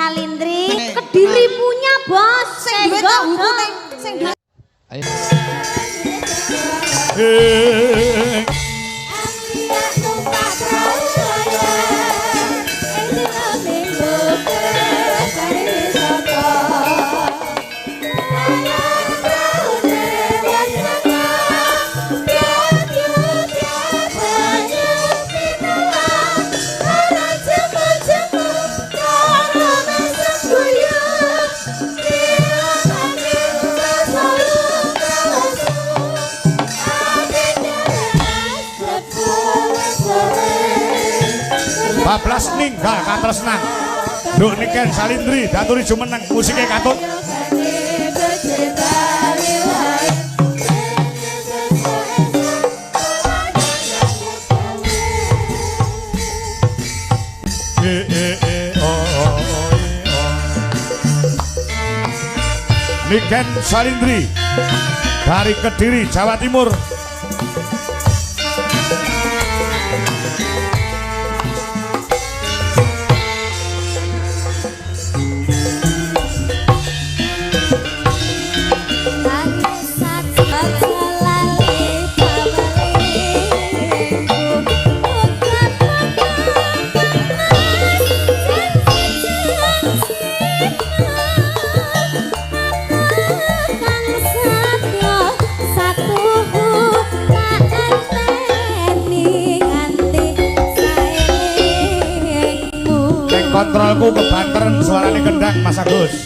Salindri. Kediri punya bos. Sing duwe. Ayo. Bablas ninggal katresnan. Nduk niken Salindri daturi jumeneng musike katut. Niken Salindri dari Kediri, Jawa Timur. Kontrolku kebanteran suarane kendang Mas Agus.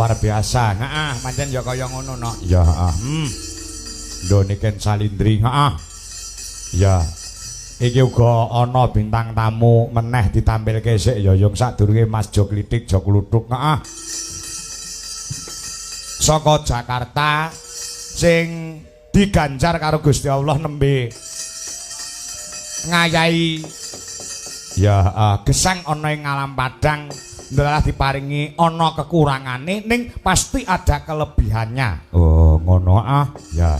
luar biasa. Heeh, pancen ya kaya ngono no. Ya, heeh. Ndoniken Salindri, heeh. Ya. Iki uga ana bintang tamu meneh ditampilke sik ya yung sadurunge Mas Jok Klitik Jok Kluthuk, heeh. Saka Jakarta sing diganjar karo Gusti Allah nembe ngayahi ya gesang ana ing alam padang ndalah diparingi ana kekurangane ning pasti ada kelebihannya. Oh ngono ya.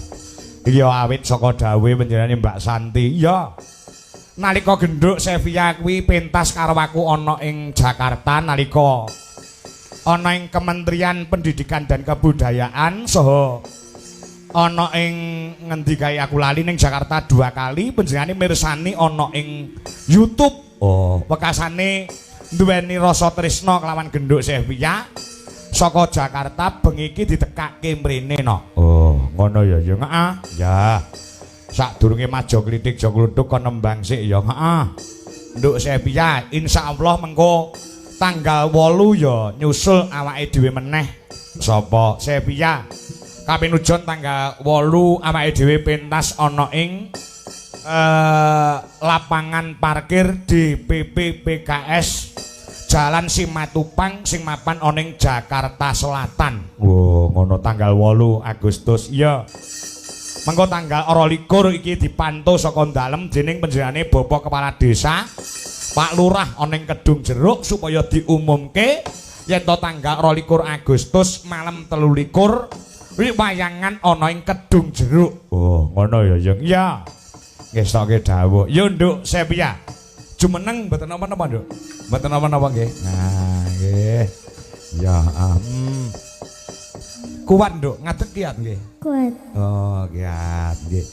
Iki awit saka dawuhe panjenengane Mbak Santi ya. Nalika genduk Sevia kuwi pentas karo aku ana ing Jakarta nalika ana ing Kementerian Pendidikan dan Kebudayaan saha ana ing ngendi kae aku lali ning Jakarta 2 kali panjenengane mirsani ana ing YouTube. Oh, wekasane duweni rasa tresna kelawan genduk Sevia saka Jakarta bengi iki ditekake mrene no. Oh, ngono ya ya heeh. Ya. Sadurunge Mas Jok Klitik Jok Kluthuk kon nembang sik ya heeh. Nduk Sevia insyaallah mengko tanggal 8 ya nyusul awake dhewe meneh. Sapa? Sevia. Kapinujon tanggal 8 awake dhewe pentas ana ing lapangan parkir DPP PKS Jalan Simatupang sing mapan ana ing Jakarta Selatan. Oh, ngono tanggal 8 Agustus. Iya. Mengko tanggal 22 iki dipantau saka dalem dening panjenengane Bapak Kepala Desa Pak Lurah ana ing Kedung Jeruk supaya diumumke yen to tanggal 22 Agustus malam 23 kuwi wayangan ana ing Kedung Jeruk. Oh, ngono ya, Yung. Iya. Ngestoke dawuh. Yo, Nduk Sevia. Jumeneng mboten napa-napa, Nduk. Mboten napa-napa nggih. Nah, nggih. Ya, kuat, Nduk, ngadeg kiat nggih. Kuat. Oh, kiat nggih.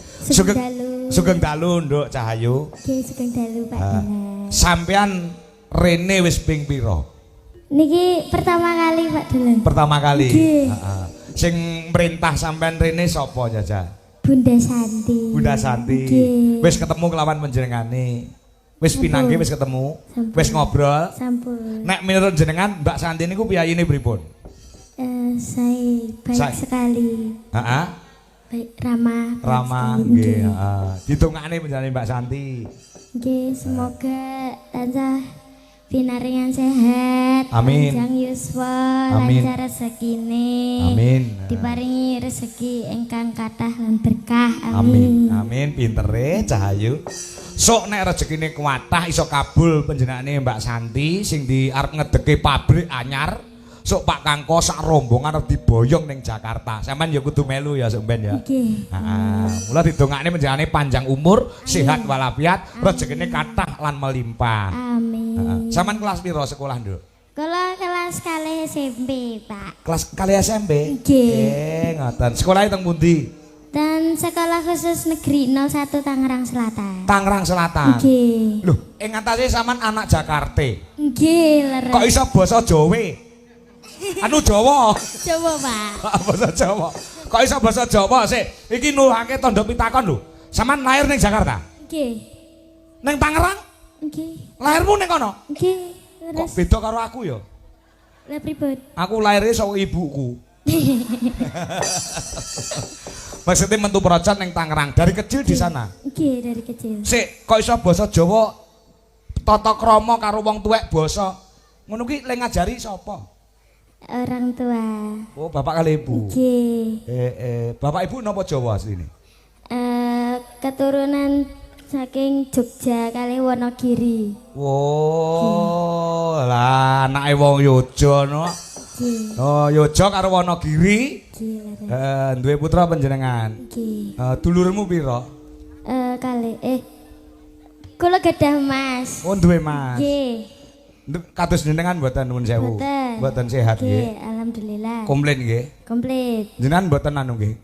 Sugeng dalu, Nduk Cahayu. Nggih, sugeng dalu, Pak Dalan. Sampean rene wis ping pira? Niki pertama kali, Pak Dalan. Pertama kali. Nggih. Heeh. Sing merintah sampean rene sapa, Jaja? Bunda Santi. Bunda Santi. Nggih. Wis ketemu kelawan panjenengane. Wis pinanggih wis ketemu. Sampun. Wis ngobrol. Sampun. Nek menurut jenengan Mbak Santi niku piyayine pripun? Saya baik sekali. Heeh. Baik ramah. baik Ramah sekali. nggih, heeh. Ditungakne panjenengane Mbak Santi. Nggih, semoga tansah pinaringan sehat. Amin. Panjang yuswa, Amin. lancar rezekine. Amin. Diparingi rezeki ingkang kathah lan berkah. Amin. Amin. Amin pintere Cahayu. Sok nek rezekine kuatah iso kabul panjenengane Mbak Santi sing di arep ngedeke pabrik anyar. Sok Pak Kangko sak rombongan arep diboyong ning Jakarta. Sampeyan ya kudu melu ya sok ben ya. Nggih. Heeh. Mula didongakne panjenengane panjang umur, sehat walafiat, rezekine kathah lan melimpah. Amin. Heeh. Sampeyan kelas piro sekolah, Nduk? Kalau kelas kali SMP, Pak. Kelas kali SMP? Nggih. Ngoten. Sekolahnya teng pundi? Dan sekolah khusus negeri 01 Tangerang Selatan. Tangerang Selatan. Nggih. Loh, ing ngatasé sampean anak Jakarta. Nggih, leres. Kok iso basa Jawa? Anu Jawa. Coba, Pak. Basa Jawa. Kok iso basa Jawa sih? Iki nuhake tandha pitakon lho. Sampean lahir ning Jakarta? Nggih. Ning Tangerang? Nggih. Lahirmu ning kono? Nggih, Kok leres. beda karo aku ya? Lah pripun? Aku lahirnya saka ibuku. Maksudnya mentu procat ning Tangerang dari kecil di sana. Nggih, dari kecil. Sik, kok iso basa Jawa tata krama karo wong tuwek basa. Ngono ki le ngajari sapa? Orang tua. Oh, bapak kali ibu. Nggih. Bapak ibu napa Jawa asline? Keturunan saking Jogja kali Wonogiri. Wow, lah anake wong Yojo no. Nggih. Oh, Yojo karo Wonogiri. Nggih, leres. Duwe putra panjenengan. Nggih. Dulurmu pira? Kali kula gadah Mas. Oh, duwe Mas. Nggih. Kados jenengan mboten nuwun sewu. Mboten. Mboten sehat Nggih, nggih. alhamdulillah. Komplit nggih. Komplit. Jenengan mboten anu nggih.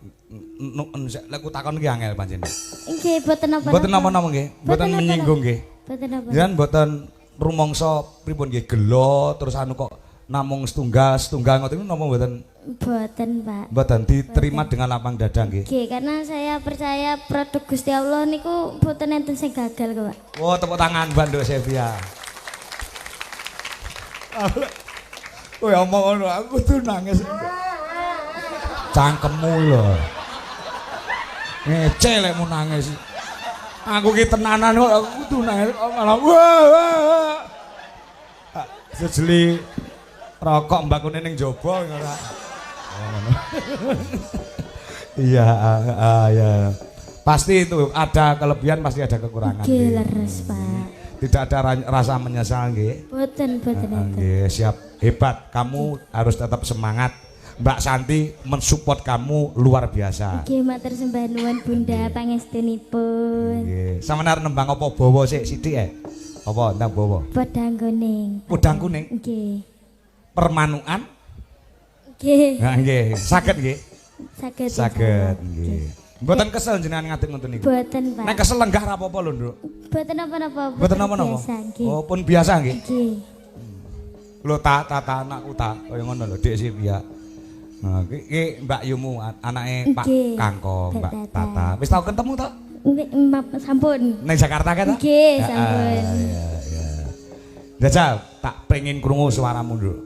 Lek takon ki angel panjenengan. Nggih, boten napa-napa. Mboten napa-napa nggih. Mboten napa-napa. menyinggung nggih. Boten napa. Jenengan mboten rumangsa pripun nggih gelo terus anu kok namung setunggal ngoten niku napa mboten? Boten, Pak. Mboten diterima dengan lapang dada nggih. Nggih, karena saya percaya produk Gusti Allah niku boten enten sing gagal kok, Pak. Oh, tepuk tangan Mbak Nduk Sevia. Kowe omong ngono aku tuh nangis. Cangkemmu lho. Ngece lek mu nangis. Aku ki tenanan kok aku tuh nangis malah wah. Sejeli rokok mbakune ning jaba ngono. Iya, ya. Pasti itu ada kelebihan, pasti ada kekurangan. Nggih, leres, Pak. Tidak ada rasa menyesal nggih. Boten Nggih, siap. Hebat. Kamu harus tetap semangat. Mbak Santi mensupport kamu luar biasa. Nggih, matur sembah nuwun Bunda pangestunipun. Nggih. Sampeyan arep nembang apa bawa sik sithik Apa ndang bawa? Pedang kuning. Pedang kuning. Nggih. Permanukan? Nggih. Nah, nggih. Saged nggih. Saged. Nggih. Mboten kesel jenengan ngadeg ngoten niku. Boten, Pak. Nek kesel lenggah ra apa-apa lho, Nduk. Boten napa-napa. Mboten napa-napa. Oh, pun biasa nggih. Nggih. Lho tata anakku ta kaya ngono lho, Dik Sivia. Nah, iki Mbak Yumu anake Pak Kangkong, Mbak Tata. Wis tau ketemu to? Sampun. Ning Jakarta kan ta? Nggih, sampun. Iya. Jajal, tak pengen krungu suaramu, Nduk.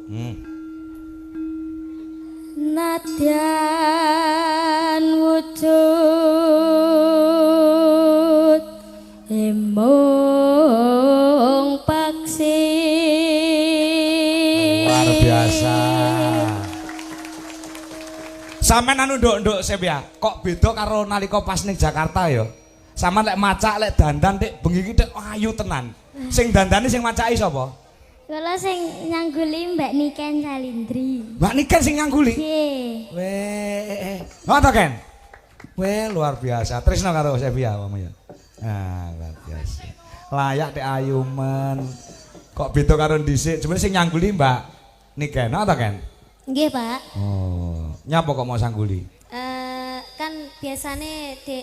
Nadyan wujud emong paksi Luar biasa. Sampeyan anu nduk Sepia, kok beda karo nalika pas ning Jakarta ya? Sampeyan lek macak lek dandan tik bengi iki tik ayu tenan. Sing dandani sing macaki sapa? Kula sing nyangguli Mbak Niken Salindri. Mbak Niken sing nyangguli? Nggih. Weh. Ngono Ken? Weh, luar biasa. Tresno karo Sepia apa ya? Ah, luar biasa. Layak tek ayu men. Kok beda karo dhisik? Jebule sing nyangguli Mbak Niken, ngono Ken? Nggih, Pak. Oh, nyapa kok mau sangguli? Kan biasane Dek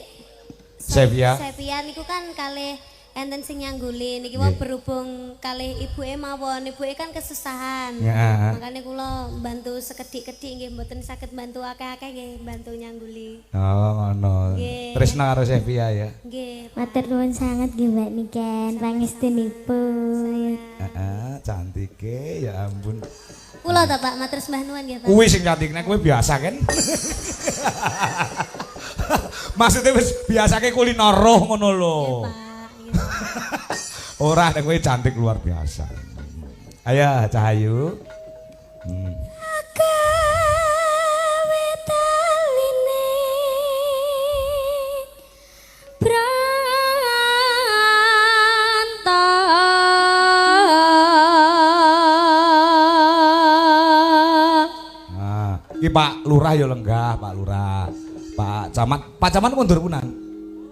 Sepia. Sepia niku kan kalih enten sing nyangguli niki mau berhubung kalih ibuke mawon, ibuke kan kesusahan. Ya. Makanya kula bantu sekedhik-kedhik nggih mboten saged bantu akeh-akeh nggih bantu nyangguli. Oh, ngono. Nggih. Tresna karo Sepia ya. Nggih. Matur nuwun sanget nggih Mbak Niken pangestunipun. Heeh, cantike ya ampun. Kula ta Pak matur sembah nuwun nggih Pak. Kuwi sing cantik nek kowe biasa kan. Maksudnya wis biasake kuliner roh ngono lho. Nggih Pak. Ora nek kowe cantik luar biasa. Ayo Cahayu. Agawe taline brantong. Nah, iki Pak Lurah ya lenggah, Pak Lurah. Pak Camat mundur punan.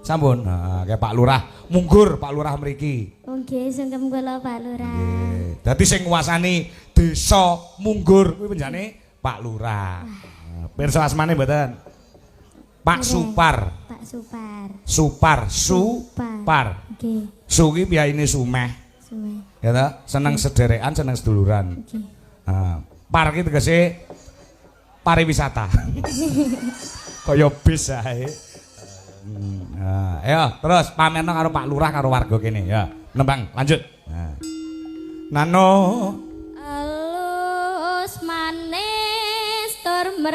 Sampun. Nah, kayak Pak Lurah munggur Pak Lurah mriki. Nggih, sungkem kula Pak Lurah. Nggih. Dadi sing nguasani desa Munggur kuwi penjane Pak Lurah. Pirsa asmane mboten? Pak Supar. Pak Supar. Supar. Nggih, Su ki piyayine Sumeh. suwe. Ya ta? Seneng sederekan, seneng seduluran. Nggih. Nah, par ki tegese pariwisata. Kaya bis ae. Nah, ayo terus pamerno karo Pak Lurah karo warga kene ya. Nembang lanjut. Nah. Nano Alus manis tur ati.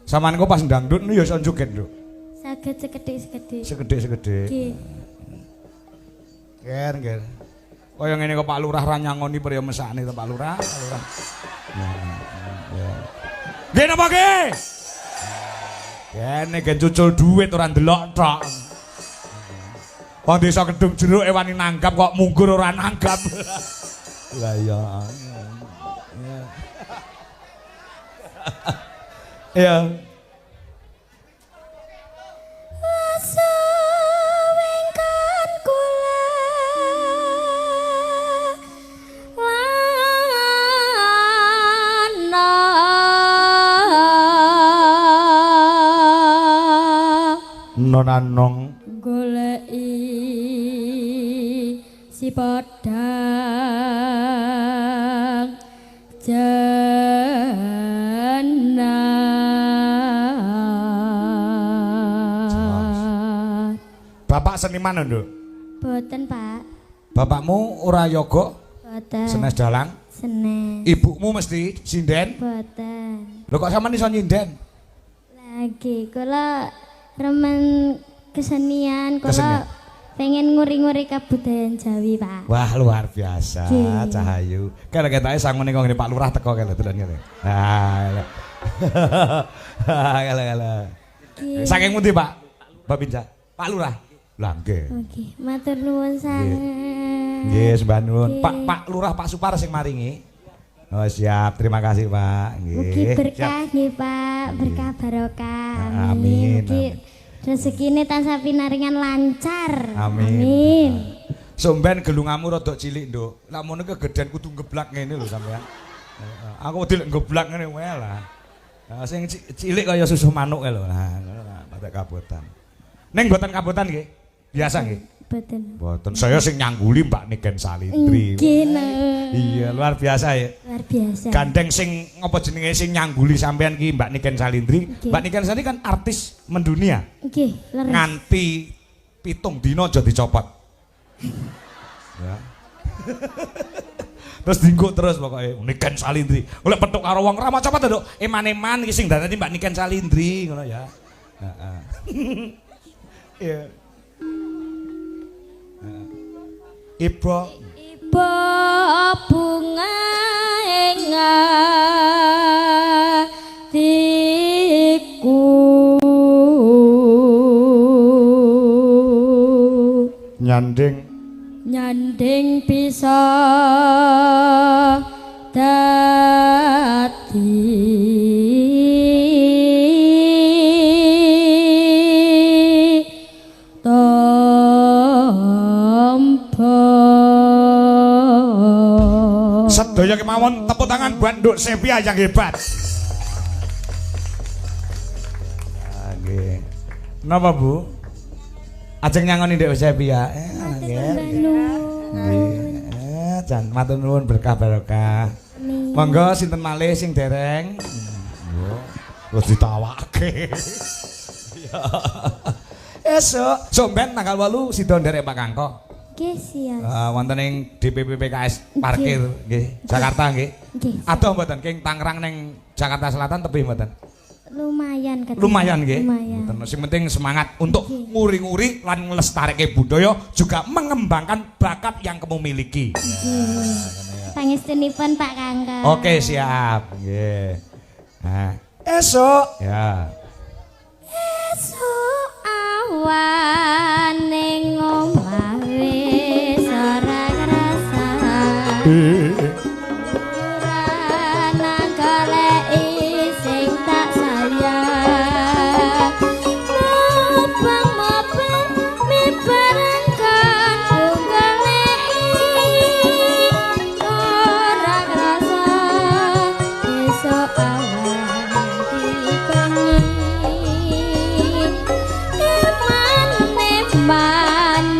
Saman kok pas ndangdut nu ya iso joget, Nduk. Saged sekedhik-sekedhik. Sekedhik-sekedhik. Nggih. Ger. Kaya ngene kok Pak Lurah ra nyangoni priya mesakne to Pak Lurah. Nggih napa nggih? Kene gen cucul dhuwit ora ndelok tok. Wong desa Kedung Jeruk wani nanggap kok Munggur ora nanggap. Lah ya. Ya. Sawengkan kula Nonanong goleki si padang seniman Nduk? Boten, Pak. Bapakmu ora yoga? Boten. Senes dalang? Senes. Ibumu mesti sinden? Boten. Lho kok sampean iso nyinden? Lagi kula remen kesenian, Kesenian. kula pengen nguri-nguri kabudayaan Jawi, Pak. Wah, luar biasa, Nggih. Cahayu. Kene ketake sangune kok ngene Pak Lurah teko kene dolan ngene. Nah, kala. Nggih. Saking pundi, Pak? Mbak Binja? Pak Lurah. Lah nggih. Oke, matur nuwun sanget. Nggih, sembah nuwun. Nggih. Pak Lurah, Pak Supar sing maringi. Oh, siap. Terima kasih, Pak. Nggih. Mugi berkah Siap. nggih, Pak, berkah barokah. Amin, Mugi amin. rezekine tansah pinaringan lancar. Amin. Amin. Somben gelungamu rada cilik, Nduk. Lamun kegedean kudu ngeblak ngene lho sampean. Aku wedi lek ngeblak ngene wae lah. Nah, sing cilik kaya susu manuk kae lho. Nah, ngono lah, pada kabotan. Ning mboten kabotan nggih. Biasa nggih. Boten. Mboten. Saya sing nyangguli Mbak Niken Salindri. Nggih, Iya, luar biasa ya. luar biasa. Gandeng sing apa jenenge sing nyangguli sampean ki Mbak Niken Salindri. Nggih. Mbak Niken Salindri kan artis mendunia. Nggih, leres. Nganti 7 dina aja dicopot. Ya. Terus dinggo terus pokoknya Niken Salindri. Oleh petuk karo wong ra mau copot to, Duk. Eman-eman iki sing dadi Mbak Niken Salindri ngono ya. Heeh. Iya. Ibu Iba bunga ing atiku nyanding bisa dadi tombo. sedaya kemawon tepuk tangan buat Nduk Sepia yang hebat. Nggih. Napa, Bu? Ajeng nyangoni Nduk Sepia. Jan matur nuwun berkah barokah. Monggo sinten malih sing dereng? Terus ditawake. Esuk somben tanggal 8 sida nderek Pak Kangko. Nggih, siap. Wonten ing DPP PKS parkir nggih, Jakarta nggih. Nggih. Adoh mboten king Tangerang ning Jakarta Selatan tebih mboten. Lumayan katanya. Lumayan nggih. Lumayan. Mboten sing penting semangat untuk nguri-nguri lan nglestareke budaya juga mengembangkan bakat yang kamu miliki. Pangestunipun Pak Kangko. Oke, siap. Nggih. Nah, esuk ya. Esuk awan ning omah wis ora krasa. Ora goleki sing tak sayang. Mopeng-mopeng mibarengkan goleki ora krasa. Esuk awan dipengi. Iman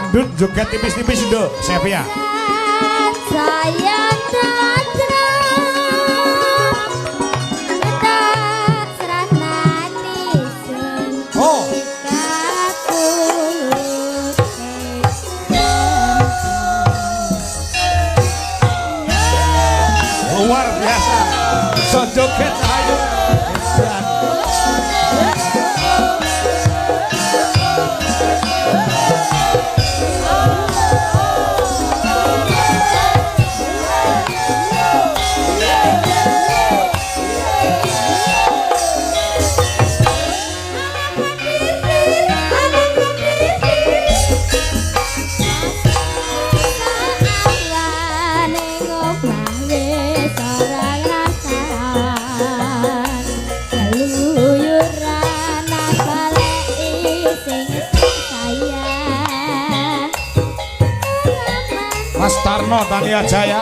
dangdut joget tipis-tipis Nduk Sevia. Sayang tatra tak seranani sun Oh, luar biasa. So joget ayo. Hebat. Mas Tarno Tania Jaya.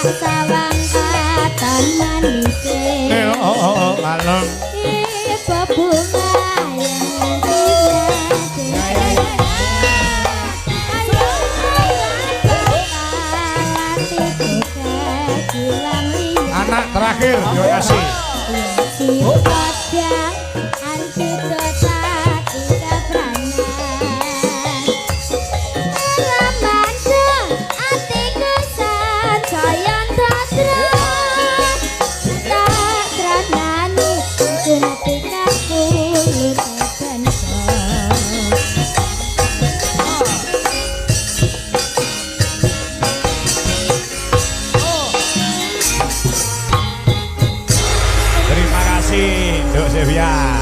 Sawang katon manise Malam. bunga yang Anak terakhir, terima kasih. si padang anti dosa kita peranan lamandang ati kesan sayang tatra tak teranani sunati kapulur kebenso Terima kasih Nduk Sevia.